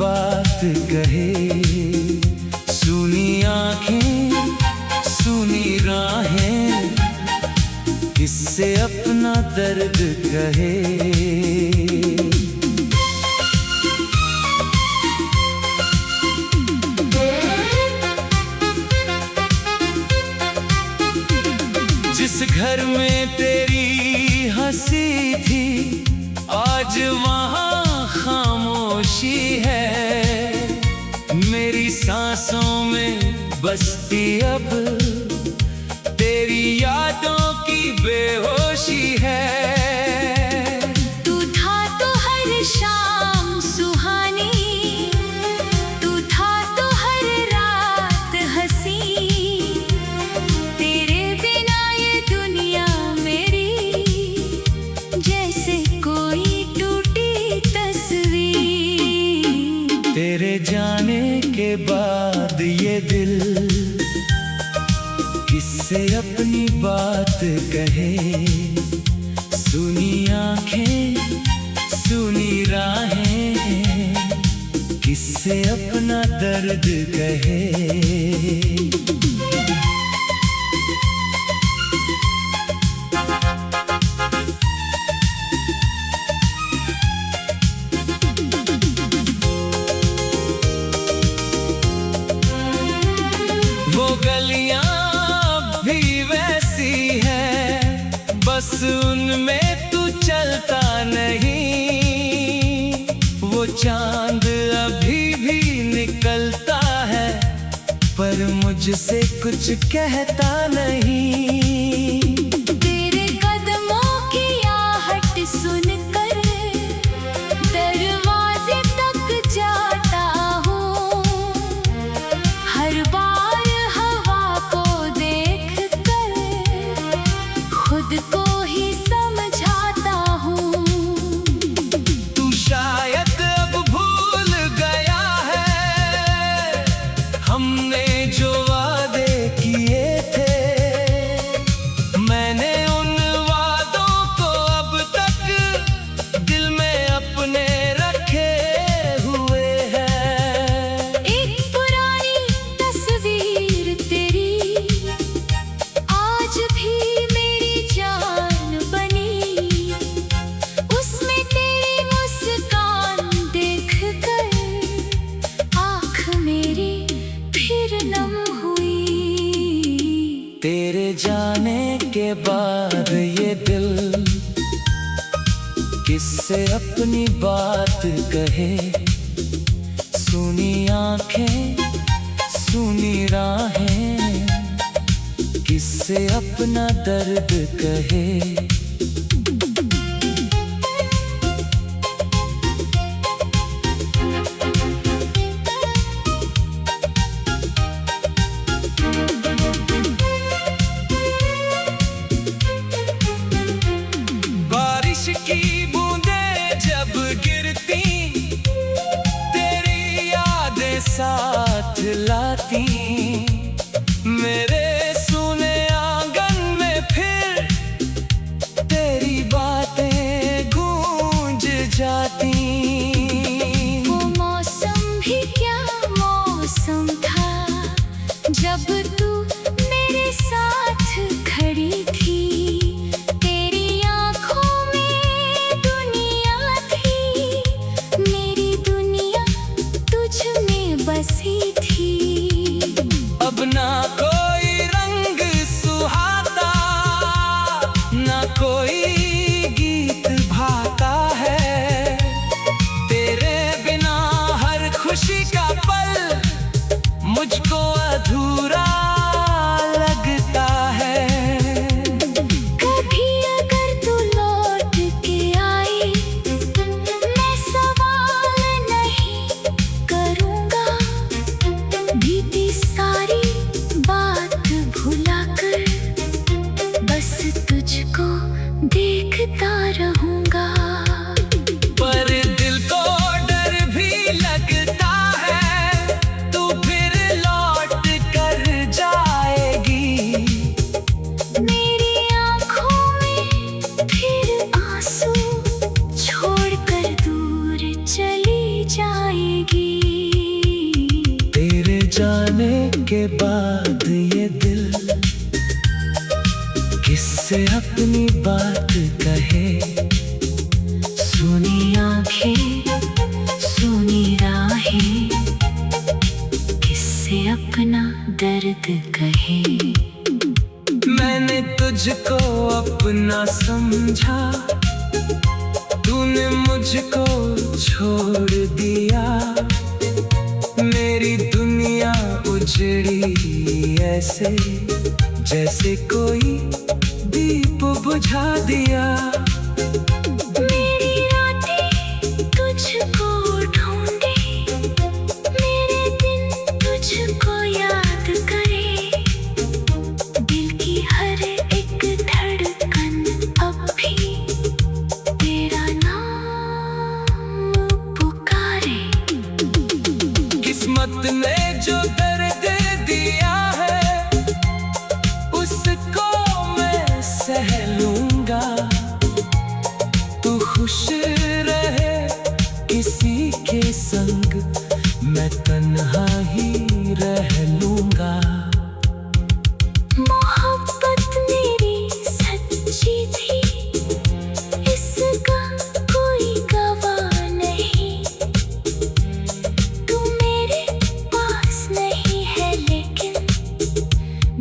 बात कहे। सुनी आंखें, सुनी राहें, किससे अपना दर्द कहे। जिस घर में तेरी हंसी थी, आज वहाँ खामोशी है। मेरी सांसों में बसती अब तेरी यादों की बेहोशी है। तू था तो हर शाम सुहानी, तू था तो हर रात हंसी। तेरे बिना ये दुनिया मेरी जैसे कोई टूटी तस्वीर। तेरे जाने के बाद ये दिल किससे अपनी बात कहे। सुनी आंखें, सुनी राहें, किससे अपना दर्द कहे। वो गलियां भी वैसी है, बस उनमें तू चलता नहीं। वो चांद अभी भी निकलता है, पर मुझसे कुछ कहता नहीं। तेरे कदमों की आहट सुनकर दरवाजे तक जाता हूँ। हर बार हवा को देखकर खुद को ही समझाता हूँ। तू शायद अब भूल गया है हमने जो वादे किए थे। मैंने उन वादों को अब तक दिल में अपने रखे हुए हैं। एक पुरानी तस्वीर तेरी आज भी मेरी जान बनी। उसमें तेरी मुस्कान देखकर आँख मेरी फिर नम हुई। तेरे जाने के बाद ये दिल किससे अपनी बात कहे। सुनी आंखें, सुनी राहें, किससे अपना दर्द कहे। बारिश की बूंदें जब गिरती, तेरी यादें साथ लाती। मेरे सुने आंगन में फिर तेरी बातें गूंज जाती। वो मौसम भी क्या मौसम था, जब तू मेरे साथ खड़ी थी। तेरी आँखों में दुनिया थी, मेरी दुनिया तुझ में बसी थी। अब ना कोई रंग सुहाता, ना कोई गीत भाता है। तेरे बिना हर खुशी का पल मुझको अधूरा लगता है। कभी अगर तू लौट के आई, मैं सवाल नहीं करूँगा। बीती सारी बात भुलाकर बस तुझको देखता रहूँगा। पर दिल को डर भी लगता है, तू फिर लौट कर के बाद ये दिल किससे अपनी बात कहे। सुनी आंखें सुनी राहें, किससे अपना दर्द कहे। मैंने तुझको अपना समझा, तूने मुझको छोड़ दिया। मेरी दुनिया उजड़ी ऐसे जैसे कोई दीप बुझा दिया। मेरी रातें तुझको ढूंढे, मेरे दिन तुझको याद करे। दिल की हर एक धड़कन अब भी तेरा नाम पुकारे। किस्मत ने जो दर्द दिया है उसको मैं सह लूंगा। तू खुश रहे किसी के संग, मैं तन्हा ही रह लूंगा। मोहब्बत मेरी सच्ची थी, इसका कोई गवाह नहीं। तू मेरे पास नहीं है लेकिन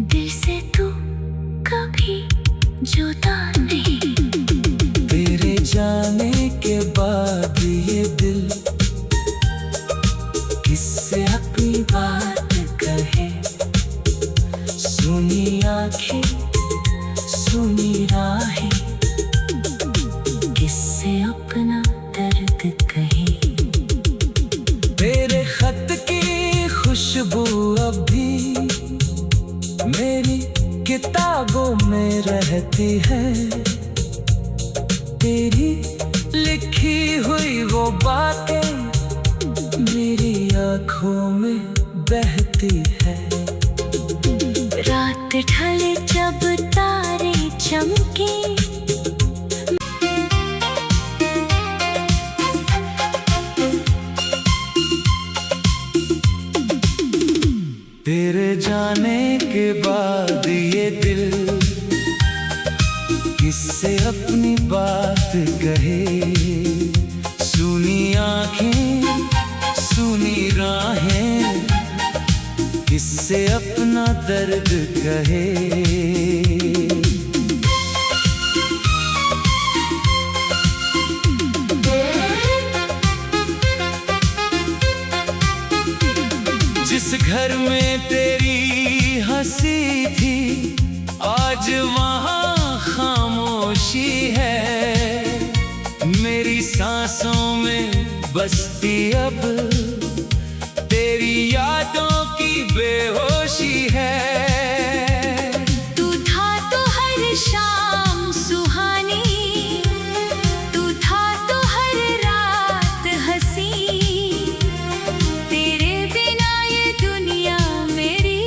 दिल से तू कभी जुदा नहीं। तेरे जाने के बाद ये दिल किससे अपनी बात कहे। सुनी आंखें सुनी राहें, किससे अपना दर्द कहे। तेरे खत की खुशबू अभी मेरी किताबों में रहती है। तेरी लिखी हुई वो बातें मेरी आँखों में बहती है। रात ढले जब तारे चमके, तेरे जाने के बाद ये दिल किससे अपनी बात कहे। सुनी आंखें सुनी राहें, किससे अपना दर्द कहे। जिस घर में तेरी हंसी थी आज वहाँ खामोशी है। मेरी सांसों में बसती अब तेरी यादों की बेहोशी है। तू था तो हर शाम सुहानी, तू था तो हर रात हंसी। तेरे बिना ये दुनिया मेरी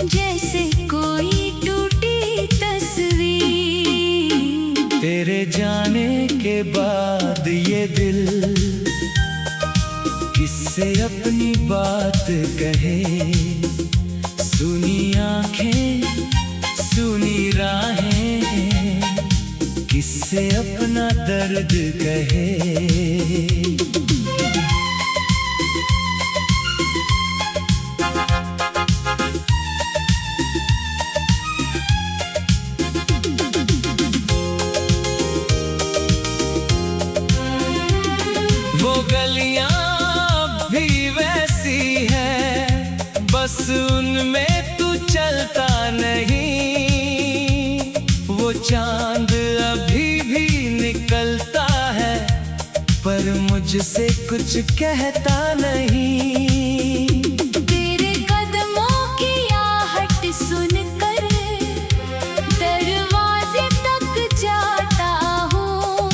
जैसे कोई टूटी तस्वीर। तेरे जाने के बाद ये दिल किससे अपनी बात कहे। सुनी आंखें सुनी राहें, किससे अपना दर्द कहे। वो गलियां भी वैसी है, बस उनमें तू चलता नहीं। वो चांद अभी भी निकलता है पर मुझसे कुछ कहता नहीं। तेरे कदमों की आहट सुनकर दरवाजे तक जाता हूँ।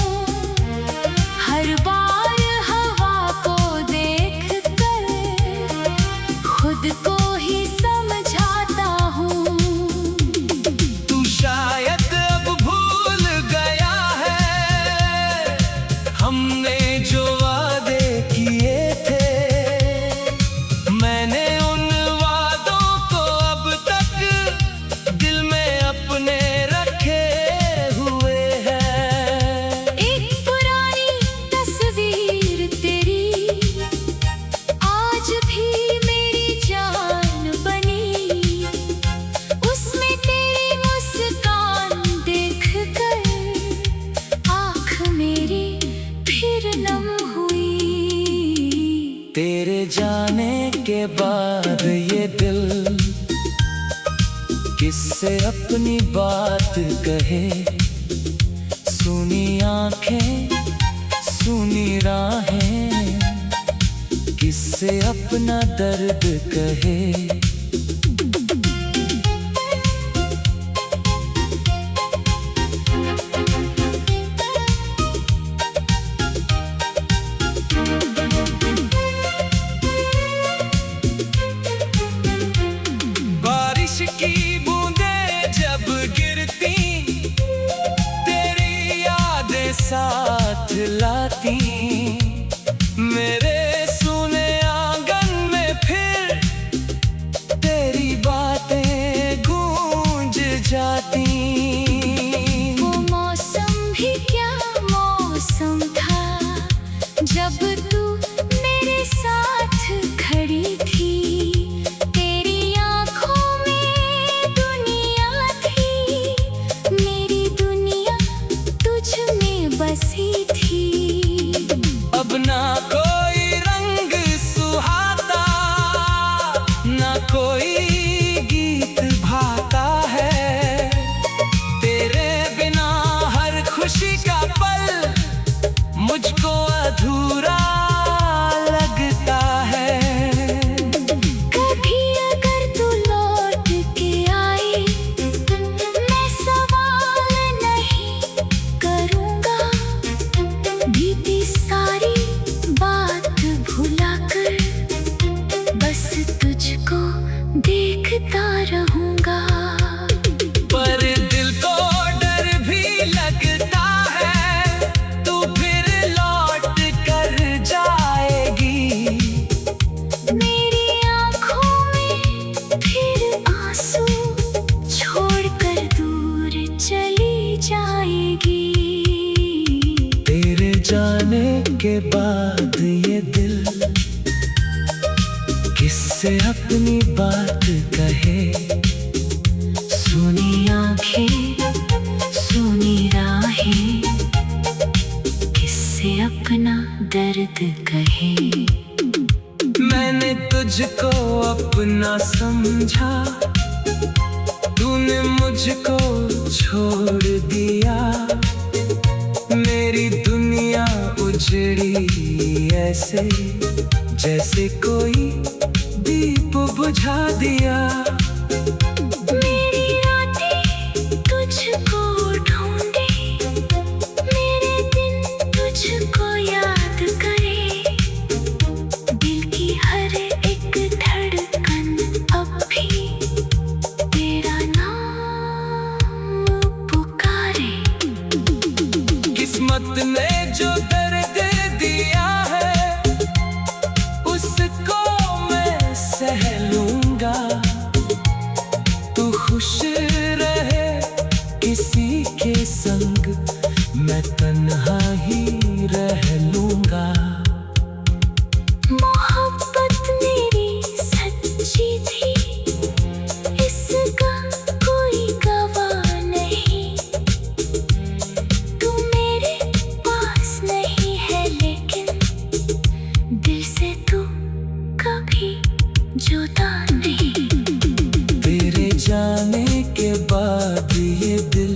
हर बार हवा को देखकर खुद को ही समझाता हूँ। तू शायद अब भूल गया है हमने जो वादे किए थे। तेरे जाने के बाद ये दिल किससे अपनी बात कहे। सुनी आंखें सुनी राहें, किससे अपना दर्द कहे। बारिश की बूंदें जब गिरती, तेरी यादें साथ लाती। मेरे सुने आंगन में फिर तेरी बातें गूंज जाती। वो मौसम भी क्या मौसम था, जब तू मेरे साथ खड़ी थी। तेरी आंखों में दुनिया थी, मेरी दुनिया तुझ में बसी थी। अब ना कोई रंग सुहाता, ना कोई गीत भाता है। तेरे बिना हर खुशी का पल मुझको अधूरा लगता है। कभी अगर तू लौट के आई, मैं सवाल नहीं करूँगा। बीती सारी बात भुलाकर बस तुझको देखता रहूँगा। पर दिल को डर भी लगता है, तू फिर लौट कर जाएगी। मेरी आँखों में फिर आंसू छोड़कर दूर चली जाएगी। तेरे जाने के बाद ये दिल किससे अपनी बात कहे। सुनी आंखें सुनी राहें, किससे अपना दर्द कहे। मैंने तुझको अपना समझा, तूने मुझको छोड़ दिया। मेरी दुनिया उजड़ी ऐसे, जैसे कोई दीप बुझा दिया। मेरी रातें तुझको ढूंढे, मेरे दिन तुझको याद करे। दिल की हर एक धड़कन अब भी तेरा नाम पुकारे। किस्मत ने जो दर्द दिया है, उसको मैं सह लूंगा। तू खुश रहे किसी के संग, मैं तन्हा ही रह लूंगा। मोहब्बत मेरी सच्ची थी, इसका कोई गवाह नहीं। तू मेरे पास नहीं है, लेकिन दिल से तू कभी जुदा नहीं। तेरे जाने के बाद ये दिल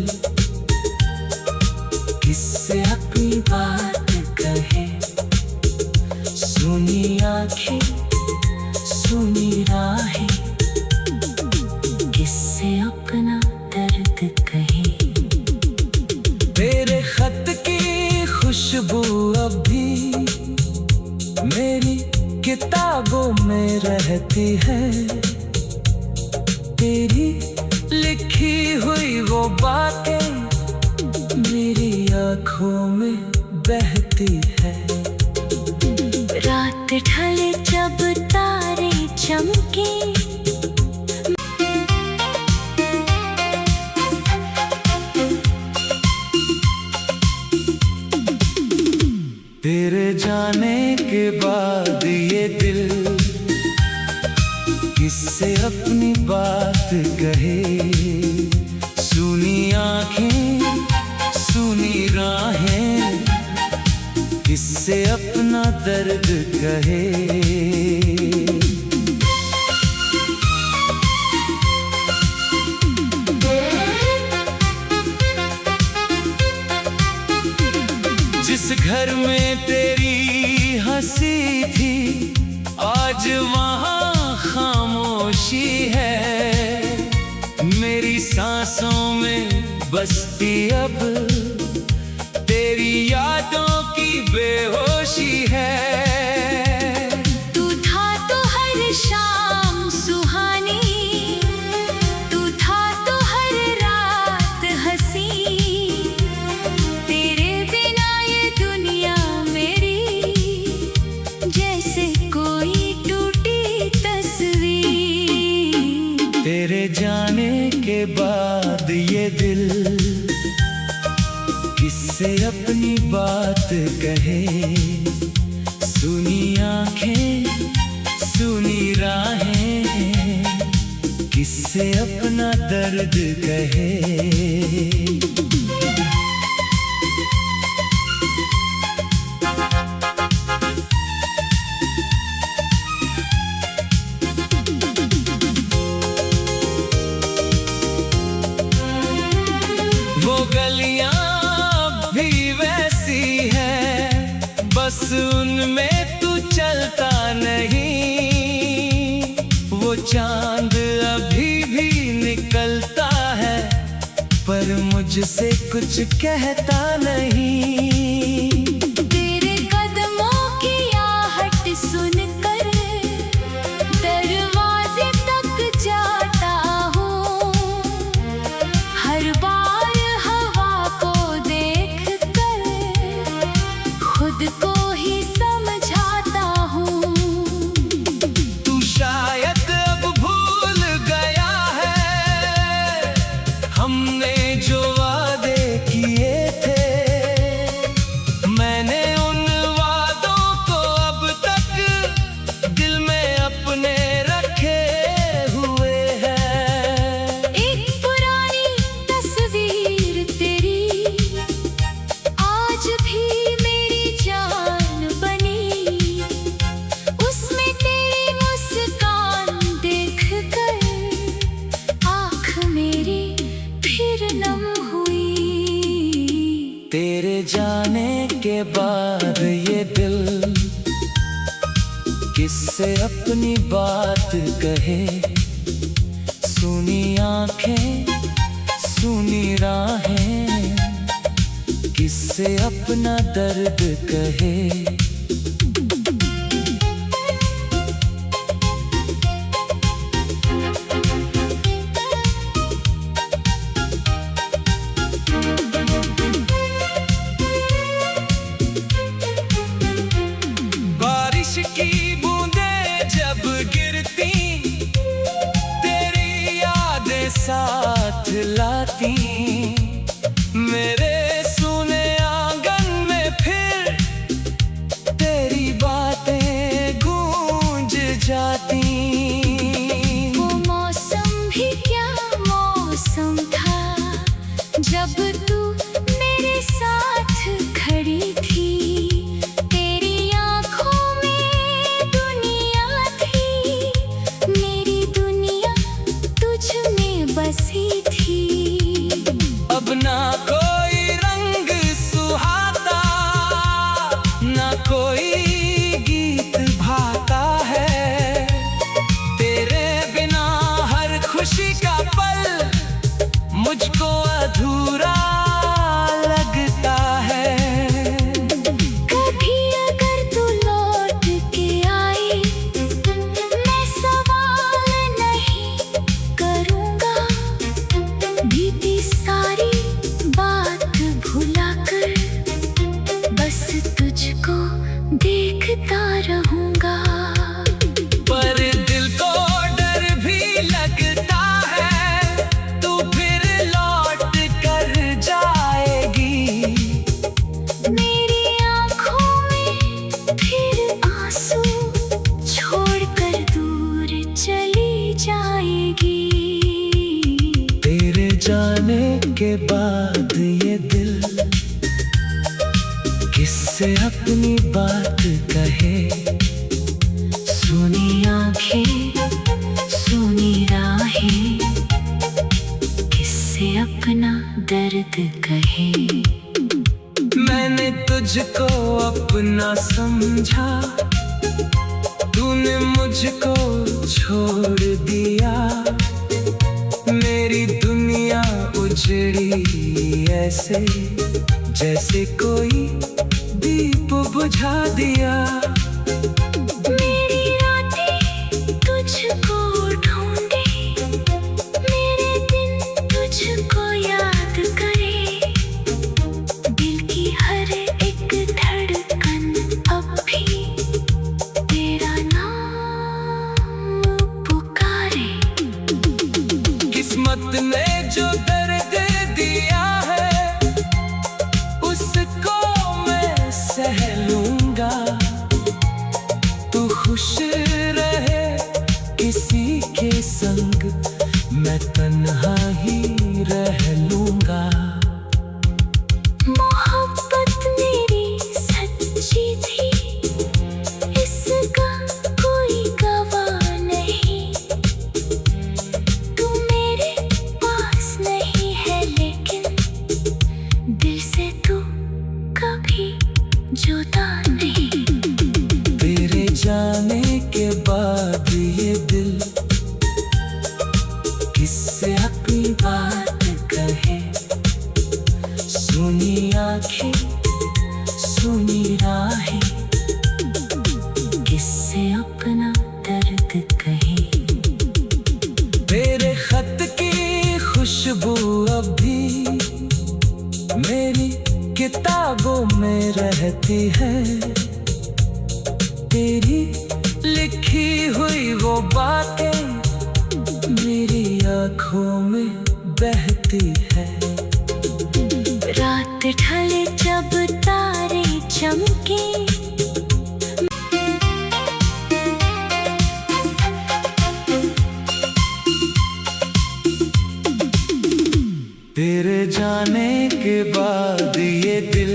किससे अपनी बात कहे। सुनी आंखें सुनी राहें, किससे अपना दर्द कहे। तेरे खत की खुशबू अब भी मेरी किताबों में रहती है। तेरी लिखी हुई वो बातें मेरी आँखों में बहती है। रात ढले जब तारे चमके, तेरे जाने के बाद ये दिल किससे अपनी बात कहे। सुनी आंखें सुनी राहें, किससे अपना दर्द कहे। अब तेरी यादों की बेहोशी है। तू था तो हर शाम सुहानी, तू था तो हर रात हंसी। तेरे बिना ये दुनिया मेरी जैसे कोई टूटी तस्वीर। तेरे जाने के बाद ये दिल किससे अपनी बात कहे। सुनी आंखें सुनी राहें, किससे अपना दर्द कहे। वो गलियां भी वैसी है, बस उनमें तू चलता नहीं। वो चांद अभी भी निकलता है, पर मुझसे कुछ कहता नहीं। तेरे कदमों की आहट सुनकर दरवाजे तक जाता हूँ। हर बार हवा को देखकर खुद को ही समझाता हूँ। तू शायद अब भूल गया है हमने जो वादे किए थे। मैंने उन वादों को अब तक दिल में अपने रखे हुए हैं। एक पुरानी तस्वीर तेरी आज भी मेरी जान बनी। उसमें तेरी मुस्कान देखकर आँख मेरी फिर नम हुई। तेरे जाने के बाद ये दिल किससे अपनी बात कहे। सुनी आंखें सुनी राहें, किससे अपना दर्द कहे। बारिश की बूंदें जब गिरती, तेरी यादें साथ लाती। मेरे सुने आंगन में फिर तेरी बातें गूंज जाती। वो मौसम भी क्या मौसम था जब तू मेरे साथ खड़ी थी। तेरी आँखों में दुनिया थी, मेरी दुनिया तुझ में बसी थी। अब ना कोई रंग सुहाता, ना कोई गीत भाता है। तेरे बिना हर खुशी का पल मुझको अधूरा लगता है। कभी अगर तू लौट के आई, मैं सवाल नहीं करूँगा। बीती सारी बात भुलाकर बस तुझको देखता रहूँगा। पर दिल को डर भी लगता है, तू फिर लौट कर जाएगी। मेरी आँखों में फिर आंसू छोड़कर दूर चली जाएगी। तेरे जाने के बाद ये दिल किससे अपनी बात कहे। सुनी आंखें सुनी राहें, किससे अपना दर्द कहे। मैंने तुझको अपना समझा, तूने मुझको छोड़ दिया। मेरी दुनिया उजड़ी ऐसे जैसे कोई दीप बुझा दिया। मेरी रातें तुझको ढूंढे, मेरे दिन तुझको याद करे। दिल की हर एक धड़कन अब भी तेरा नाम पुकारे। किस्मत ने जो दर्द दिया है उसको मैं सह लूंगा। तू खुश रहे किसी के संग, मैं तन्हा ही रह लूंगा। मोहब्बत मेरी सच्ची थी, इसका कोई गवाह नहीं। तू मेरे पास नहीं है लेकिन दिल से तू कभी जुदा नहीं। तेरे जाने के बाद ये दिल किससे अपनी बात कहे। सुनी आंखें सुनी राहें, किससे अपना दर्द कहे। तेरे खत की खुशबू अब भी मेरी किताबों में रहती है। तेरी लिखी हुई वो बातें मेरी आँखों में बहती है। रात ढले जब तारे चमके, तेरे जाने के बाद ये दिल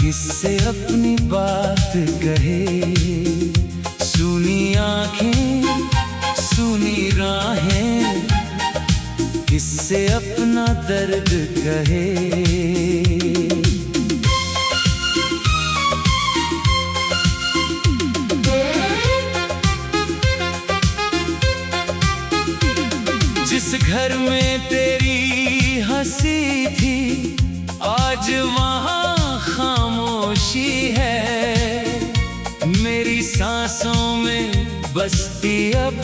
किससे अपनी बात कहे। सुनी आंखें सुनी राहें, किससे अपना दर्द कहे। जिस घर में तेरी हंसी थी आज वहाँ खामोशी है। मेरी सांसों में बसती अब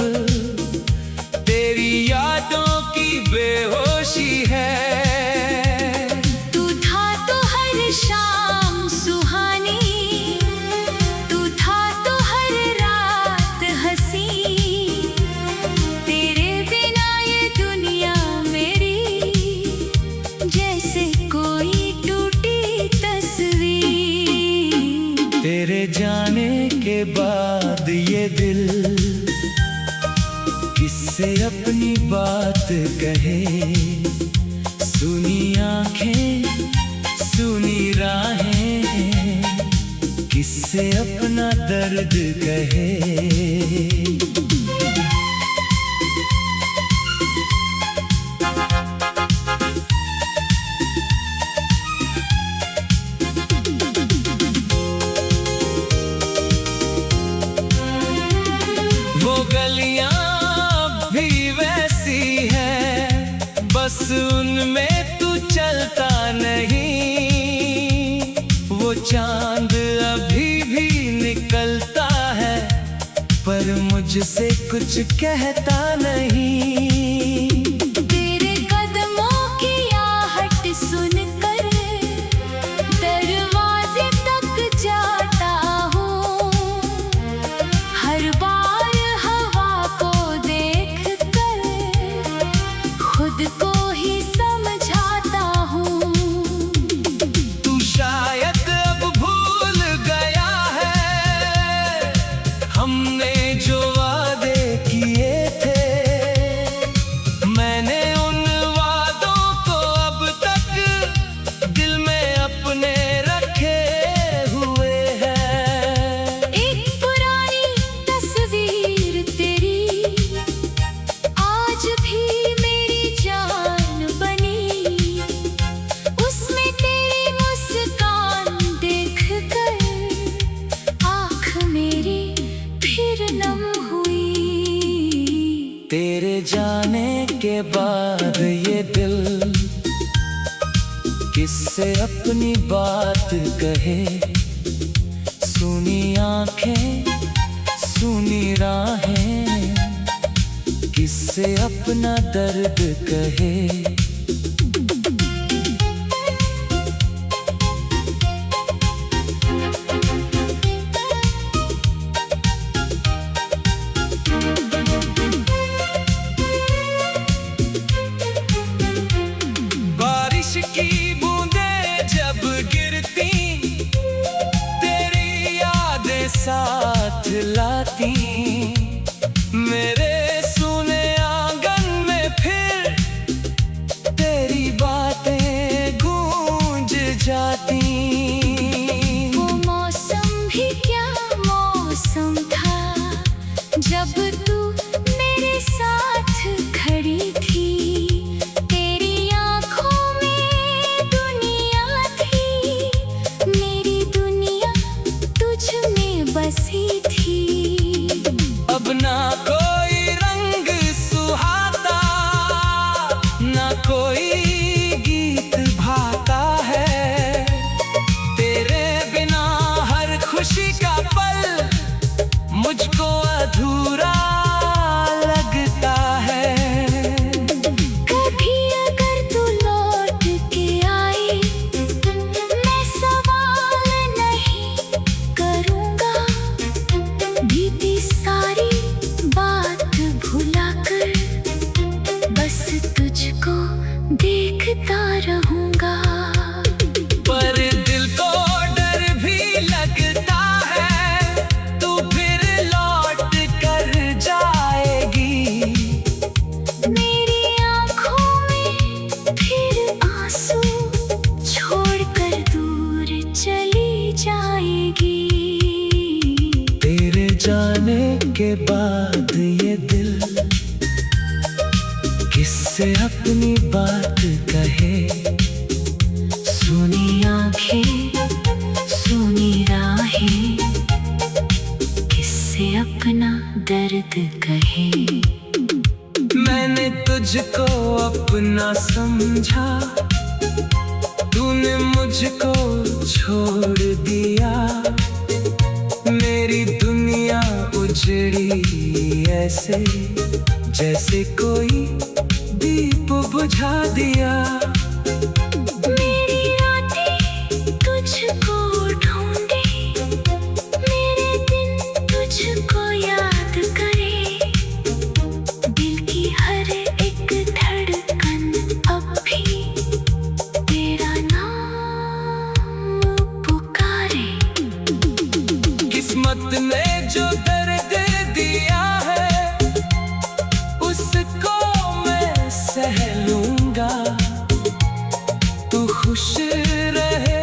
तेरी यादों की बेहोशी है। तू था तो हर शाम सुहानी, तू था तो हर रात हंसी। तेरे बिना ये दुनिया मेरी जैसे कोई टूटी तस्वीर। तेरे जाने के बाद ये दिल किससे अपनी बात कहे। सुनी आंखें सुनी राहें, किससे अपना दर्द कहे। वो गलियां भी वैसी है, बस उनमें तू चलता नहीं। वो चांद अभी भी निकलता है पर मुझसे कुछ कहता नहीं। तेरे कदमों की आहट सुनकर दरवाजे तक जाता हूँ। हर बार हवा को देखकर खुद को ही समझाता हूँ। तू शायद अब भूल गया है हमने जो वादे किए थे। मैंने उन वादों को अब तक दिल में अपने रखे हुए हैं। एक पुरानी तस्वीर तेरी आज भी मेरी जान बनी। उसमें तेरी मुस्कान देखकर आँख मेरी फिर नम हुई। तेरे जाने के बाद ये दिल किससे अपनी बात कहे। सुनी आंखें सुनी राहें, किससे अपना दर्द कहे। बारिश की बूंदें जब गिरती, तेरी यादें साथ लाती। मेरे सुने आंगन में फिर तेरी बातें गूंज जाती। वो मौसम भी क्या मौसम था, जब तू मेरे साथ खड़ी थी। तेरी आंखों में दुनिया थी, मेरी दुनिया तुझ में बसी थी। अब ना कोई रंग सुहाता, ना कोई गीत भाता है। तेरे बिना हर खुशी का पल मुझको अधूरा लगता है। कभी अगर तू लौट के आए, मैं सवाल नहीं करूँगा। बीती सारी बात भुलाकर बस तुझको देखता रहूँगा। पर दिल को डर भी लगता है, तू फिर लौट कर जाएगी। मेरी आँखों में फिर आंसू छोड़कर दूर चली जाएगी। तेरे जाने के बाद ये दिल किससे अपनी बात कहे। सुनी आंखें सुनी राहें, किससे अपना दर्द कहे। मैंने तुझको अपना समझा, तूने मुझको छोड़ दिया। मेरी दुनिया उजड़ी ऐसे, जैसे कोई दीप बुझा दिया। मेरी रातें तुझको ढूंढे, मेरे दिन तुझको याद करे। दिल की हर एक धड़कन अब भी तेरा नाम पुकारे। किस्मत ने जो दर्द दिया है, उसको मैं सह लूंगा। तू खुश रहे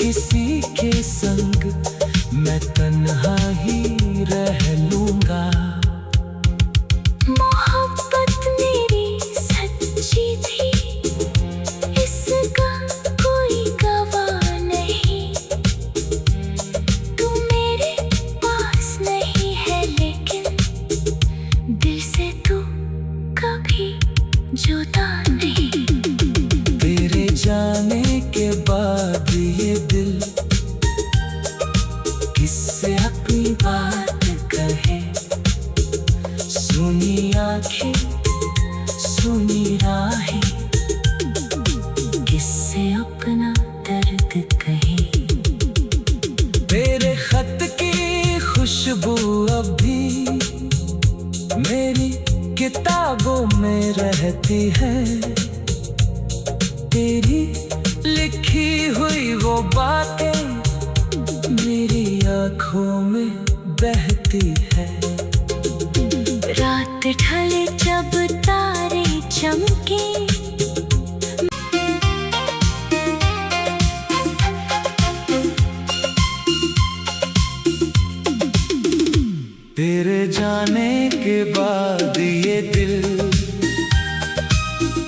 किसी के संग, मैं तन्हा ही रह लूंगा। मोहब्बत मेरी सच्ची थी, इसका कोई गवाह नहीं। तू मेरे पास नहीं है, लेकिन दिल से तू कभी जुदा नहीं। तेरे जाने के बाद ये दिल किससे अपनी बात कहे। सुनी आंखें सुनी राहें, किससे अपना दर्द कहे। तेरे खत की खुशबू अभी मेरी किताबों में रहती है। तेरी लिखी हुई वो बातें मेरी आँखों में बहती है। रात ढले जब तारे चमके, तेरे जाने के बाद ये दिल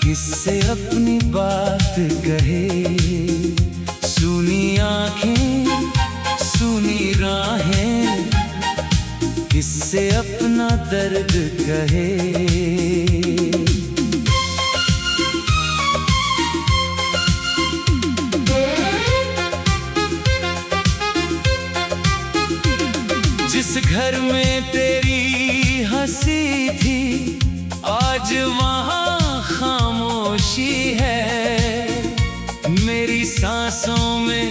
किससे अपनी बात कहे। सुनी आंखें सुनी राहें, किससे अपना दर्द कहे। जिस घर में तेरी हंसी थी आज वहाँ खामोशी है। मेरी सांसों में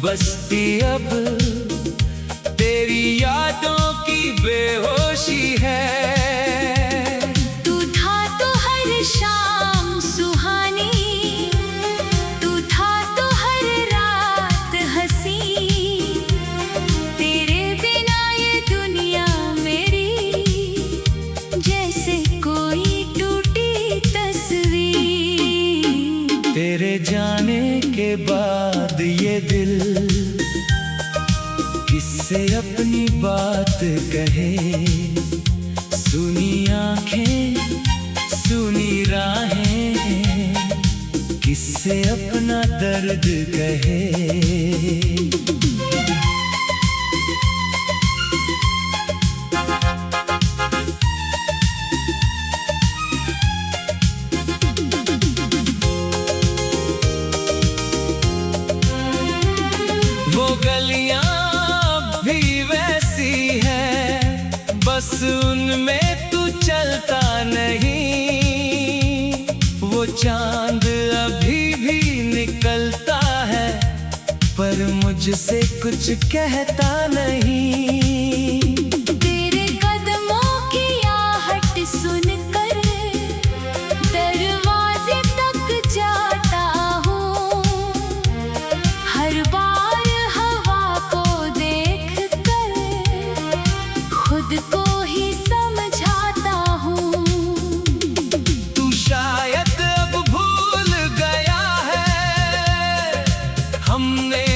बसती अब तेरी यादों की बेहोशी है। तू था तो हर शाम सुहानी, तू था तो हर रात हंसी। तेरे बिना ये दुनिया मेरी जैसे कोई टूटी तस्वीर। तेरे जाने के बाद ये दिल किससे अपनी बात कहे। सुनी आंखें सुनी राहें किससे अपना दर्द कहे। वो गलियां भी वैसी है, बस उनमें तू चलता नहीं। वो चांद अभी भी निकलता है पर मुझसे कुछ कहता नहीं। तेरे कदमों की आहट सुनकर दरवाजे तक जाता हूँ। हर बार हवा को देखकर खुद को ही समझाता हूँ। तू शायद अब भूल गया है हमने